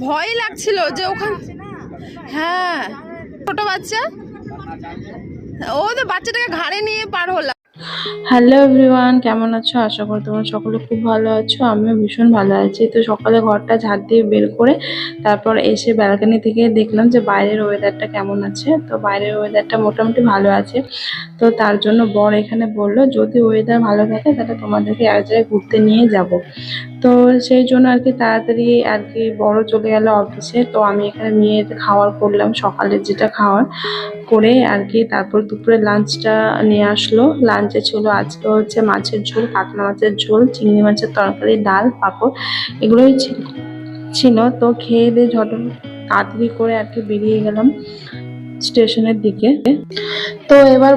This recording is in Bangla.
ভয় লাগছিল যে ওখানে, হ্যাঁ ছোট বাচ্চা, ও তো বাচ্চাটাকে ঘাড়ে নিয়ে পার হলাম। হ্যালো এভরিওয়ান, কেমন আছো? আশা করি তোমরা সকলে খুব ভালো আছো। আমিও ভীষণ ভালো আছি। তো সকালে ঘরটা ঝাড় দিয়ে বের করে তারপর এসে ব্যালকনি থেকে দেখলাম যে বাইরের ওয়েদারটা কেমন আছে। তো বাইরের ওয়েদারটা মোটামুটি ভালো আছে। তো তার জন্য বর এখানে বললো যদি ওয়েদার ভালো থাকে তাহলে তোমাদেরকে এক জায়গায় ঘুরতে নিয়ে যাব। তো সেই জন্য আর কি তাড়াতাড়ি আর কি বড় চলে গেল অফিসে। তো আমি এখানে মেয়ের খাওয়ার করলাম, সকালের যেটা খাওয়ার করে আর কি। তারপর দুপুরে লাঞ্চটা নিয়ে আসলো। লাঞ্চে ছিল আজকে হচ্ছে মাছের ঝোল, কাতলা মাছের ঝোল, চিংড়ি মাছের তরকারি, ডাল, পাঁপড়, এগুলোই ছিল। তো খেয়ে দিয়ে তাড়াতাড়ি করে আর কি বেরিয়ে গেলাম স্টেশনের দিকে। তো এবার